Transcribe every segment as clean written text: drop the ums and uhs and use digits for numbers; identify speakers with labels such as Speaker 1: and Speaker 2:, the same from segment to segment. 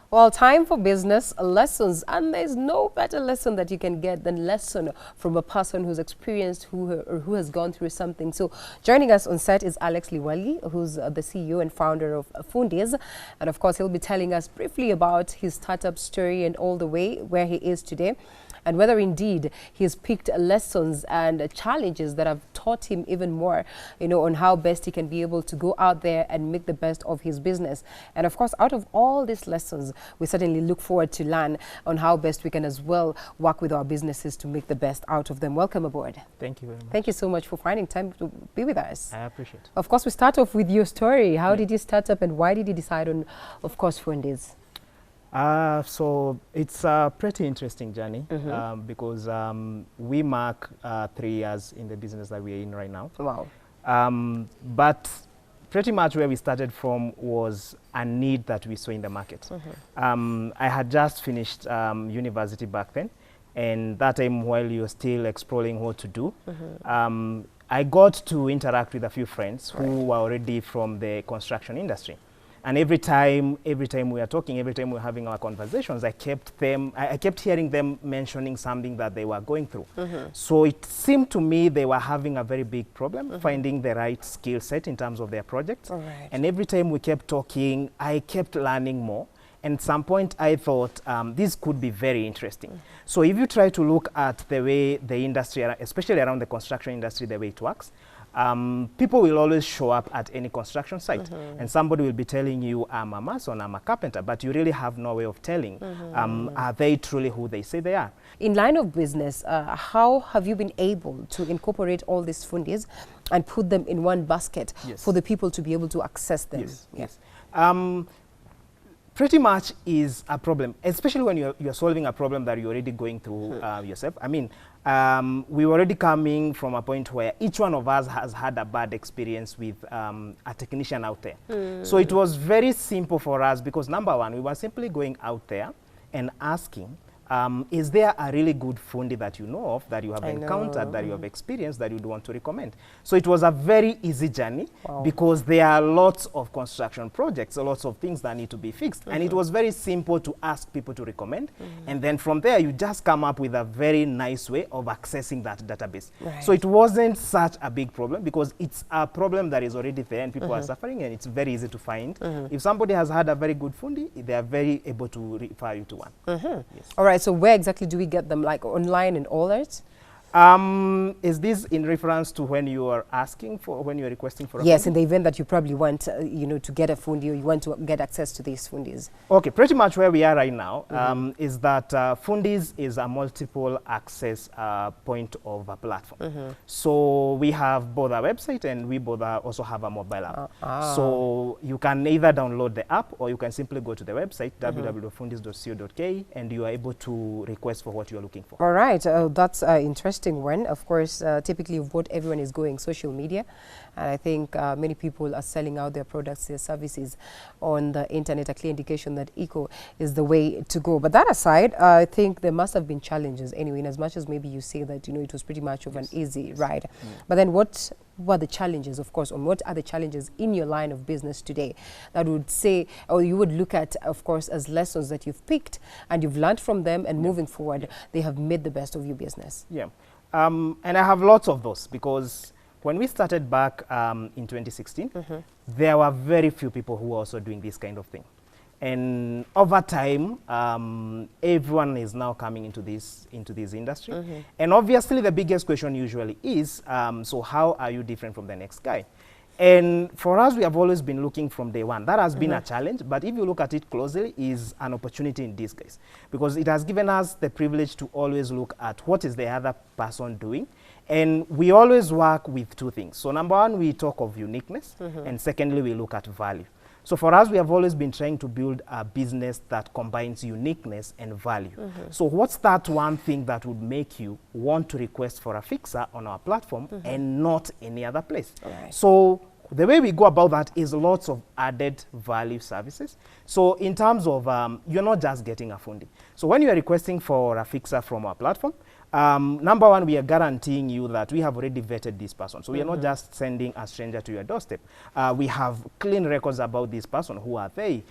Speaker 1: Well, time for business lessons, and there's no better lesson that you can get than lesson from a person who's experienced, who has gone through something. So, joining us on set is Alex Liwali, who's the CEO and founder of Fundis, and of course, he'll be telling us briefly about his startup story and all the way where he is today, and whether indeed he's picked lessons and challenges that have taught him even more, on how best he can be able to go out there and make the best of his business. And of course, out of all these lessons, we certainly look forward to learn on how best we can as well work with our businesses to make the best out of them. Welcome aboard.
Speaker 2: Thank you very much.
Speaker 1: Thank you so much for finding time to be with us.
Speaker 2: I appreciate it.
Speaker 1: Of course, we start off with your story. How did you start up and why did you decide on, of course, Fundis?
Speaker 2: So it's a pretty interesting journey because we mark 3 years in the business that we're in right now.
Speaker 1: Wow.
Speaker 2: But pretty much where we started from was a need that we saw in the market. I had just finished university back then, and that time while you're still exploring what to do, I got to interact with a few friends who were already from the construction industry. And every time we are talking, every time we're having our conversations, I kept hearing them mentioning something that they were going through. So it seemed to me they were having a very big problem finding the right skill set in terms of their projects. And every time we kept talking, I kept learning more. And at some point, I thought this could be very interesting. So if you try to look at the way the industry, especially around the construction industry, the way it works, people will always show up at any construction site and somebody will be telling you, I'm a mason, I'm a carpenter, but you really have no way of telling, are they truly who they say they are?
Speaker 1: In line of business, how have you been able to incorporate all these fundis and put them in one basket for the people to be able to access them?
Speaker 2: Yes. Pretty much is a problem, especially when you're solving a problem that you're already going through yourself. I mean, we were already coming from a point where each one of us has had a bad experience with a technician out there. So it was very simple for us because number one, we were simply going out there and asking, is there a really good fundi that you know of, that you have encountered, that you have experienced, that you'd want to recommend? So it was a very easy journey because there are lots of construction projects, lots of things that need to be fixed. And it was very simple to ask people to recommend. And then from there, you just come up with a very nice way of accessing that database. So it wasn't such a big problem because it's a problem that is already there and people are suffering and it's very easy to find. If somebody has had a very good fundi, they are very able to refer you to one. Yes.
Speaker 1: All right. So where exactly do we get them, like online and all that?
Speaker 2: Is this in reference to when you are asking for, when you're requesting for a
Speaker 1: Yes,
Speaker 2: fundi?
Speaker 1: in the event that you probably want, to get a fundi or you want to get access to these fundis.
Speaker 2: Okay, pretty much where we are right now is that Fundis is a multiple access point of a platform. So we have both a website and we both also have a mobile app. So you can either download the app or you can simply go to the website www.fundis.co.ke and you are able to request for what you are looking for.
Speaker 1: All right, that's interesting one. Of course, typically what everyone is going, social media. And I think many people are selling out their products, their services on the internet, a clear indication that eco is the way to go. But that aside, I think there must have been challenges anyway, in as much as maybe you say that, it was pretty much of an easy ride. But then what were the challenges, of course, and what are the challenges in your line of business today that would say, or you would look at, of course, as lessons that you've picked and you've learned from them and moving forward, they have made the best of your business?
Speaker 2: Yeah. And I have lots of those because when we started back in 2016, there were very few people who were also doing this kind of thing. And over time, everyone is now coming into this industry. And obviously, the biggest question usually is, so how are you different from the next guy? And for us, we have always been looking from day one. That has been a challenge, but if you look at it closely, is an opportunity in disguise because it has given us the privilege to always look at what is the other person doing. And we always work with two things. So number one, we talk of uniqueness, and secondly, we look at value. So for us, we have always been trying to build a business that combines uniqueness and value. So what's that one thing that would make you want to request for a fixer on our platform and not any other place? So the way we go about that is lots of added value services. So in terms of, you're not just getting a fundi. So when you're requesting for a fixer from our platform, Number one, we are guaranteeing you that we have already vetted this person. So we are not just sending a stranger to your doorstep. We have clean records about this person. Who are they?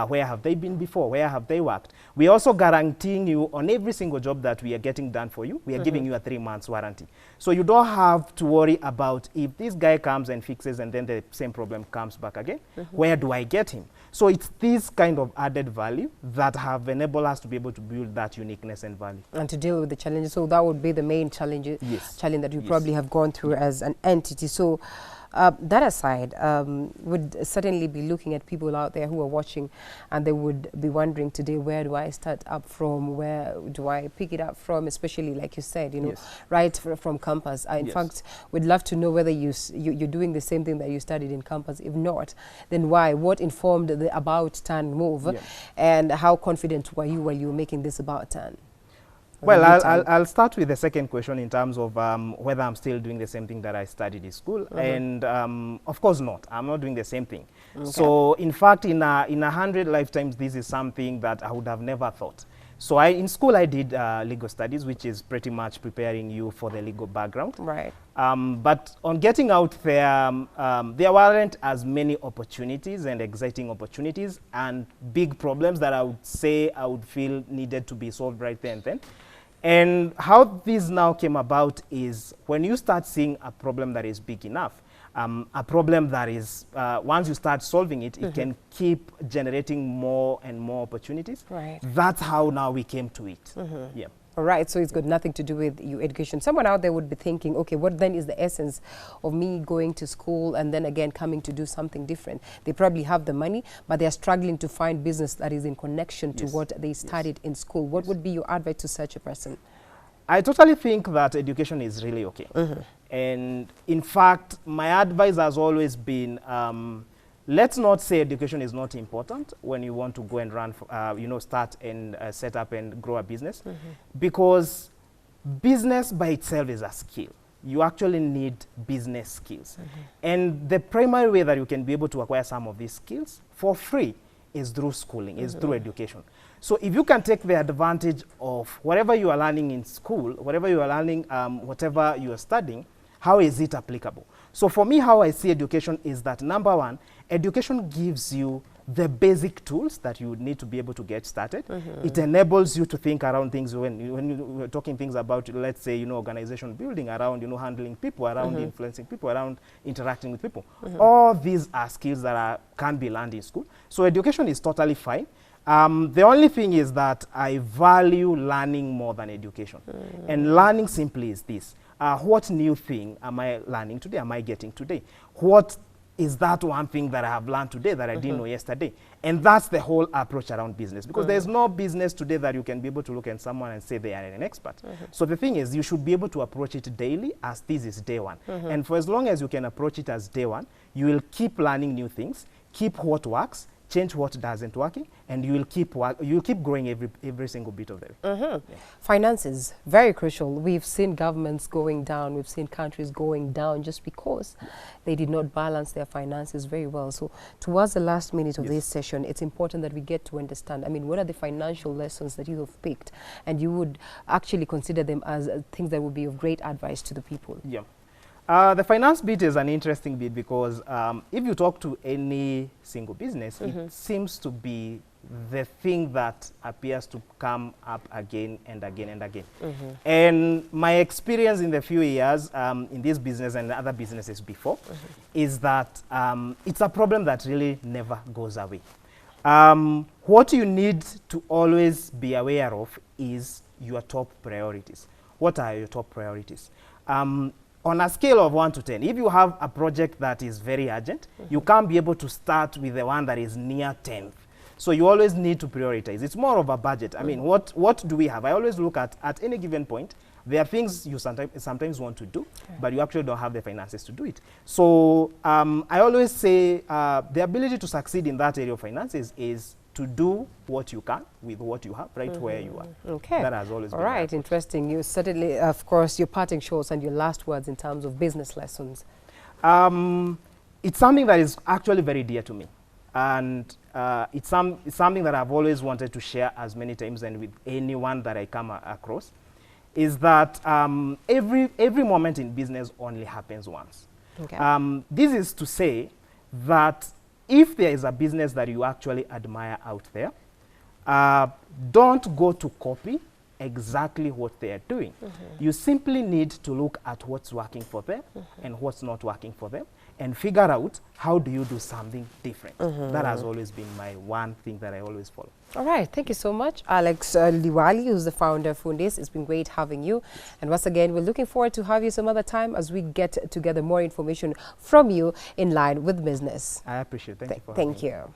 Speaker 2: Where have they been before? Where have they worked? We are also guaranteeing you on every single job that we are getting done for you. We are giving you a 3 months warranty. So you don't have to worry about if this guy comes and fixes and then the same problem comes back again. Where do I get him? So it's this kind of added value that have enabled us to be able to build that uniqueness and value.
Speaker 1: And to deal with the challenges. So that would be the main challenge that you probably have gone through as an entity. So that aside, would certainly be looking at people out there who are watching, and they would be wondering today, where do I start up from? Where do I pick it up from? Especially, like you said, you know, right from campus. In fact, we'd love to know whether you're doing the same thing that you studied in campus. If not, then why? What informed the about turn move? And how confident were you while you were making this about turn?
Speaker 2: Well, I'll start with the second question in terms of whether I'm still doing the same thing that I studied in school. And of course not. I'm not doing the same thing. So in fact, in 100 lifetimes, this is something that I would have never thought. So in school, I did legal studies, which is pretty much preparing you for the legal background.
Speaker 1: Right.
Speaker 2: But on getting out there, there weren't as many opportunities and exciting opportunities and big problems that I would say I would feel needed to be solved right there and then. And how this now came about is when you start seeing a problem that is big enough, a problem that is, once you start solving it, it can keep generating more and more opportunities.
Speaker 1: Right.
Speaker 2: That's how now we came to it. Yeah.
Speaker 1: All right, so it's got nothing to do with your education. Someone out there would be thinking, okay, what then is the essence of me going to school and then again coming to do something different? They probably have the money, but they're struggling to find business that is in connection to what they studied in school. What would be your advice to such a person?
Speaker 2: I totally think that education is really okay. And in fact, my advice has always been, let's not say education is not important when you want to go and run, you know, start and set up and grow a business. Because business by itself is a skill. You actually need business skills. And the primary way that you can be able to acquire some of these skills for free is through schooling, is through education. So if you can take the advantage of whatever you are learning in school, whatever you are learning, whatever you are studying, how is it applicable? So for me, how I see education is that, number one, education gives you the basic tools that you need to be able to get started. It enables you to think around things when you were talking things about, let's say, you know, organization building, around, you know, handling people, around influencing people, around interacting with people. All these are skills that can be learned in school. So education is totally fine. The only thing is that I value learning more than education. And learning simply is this. What new thing am I learning today? Am I getting today? What is that one thing that I have learned today that I didn't know yesterday? And that's the whole approach around business. Because there's no business today that you can be able to look at someone and say they are an expert. So the thing is, you should be able to approach it daily as this is day one. And for as long as you can approach it as day one, you will keep learning new things, keep what works, change what doesn't working, and you will keep growing every single bit of it.
Speaker 1: Finances, very crucial. We've seen governments going down, we've seen countries going down just because they did not balance their finances very well. So towards the last minute of this session, it's important that we get to understand, I mean, what are the financial lessons that you have picked and you would actually consider them as things that would be of great advice to the people?
Speaker 2: The finance bit is an interesting bit because if you talk to any single business, it seems to be the thing that appears to come up again and again and again. And my experience in the few years in this business and other businesses before is that it's a problem that really never goes away. What you need to always be aware of is your top priorities. What are your top priorities? On a scale of 1 to 10, if you have a project that is very urgent, you can't be able to start with the one that is near 10th. So you always need to prioritize. It's more of a budget. I mean, what do we have? I always look at any given point, there are things you sometimes want to do, but you actually don't have the finances to do it. So I always say the ability to succeed in that area of finances is to do what you can with what you have right where you are.
Speaker 1: Okay.
Speaker 2: That has always been
Speaker 1: all right. Interesting. You certainly, of course, your parting shots and your last words in terms of business lessons.
Speaker 2: It's something that is actually very dear to me. And it's something that I've always wanted to share as many times and with anyone that I come across, is that every moment in business only happens once.
Speaker 1: Okay.
Speaker 2: This is to say that if there is a business that you actually admire out there, don't go to copy exactly what they are doing. You simply need to look at what's working for them and what's not working for them, and figure out how do you do something different. That has always been my one thing that I always follow.
Speaker 1: All right, thank you so much, Alex Liwali, who's the founder of Fundis. It's been great having you. And once again, we're looking forward to have you some other time as we get together more information from you in line with business.
Speaker 2: I appreciate it. Thank you for
Speaker 1: Thank
Speaker 2: having me.
Speaker 1: you.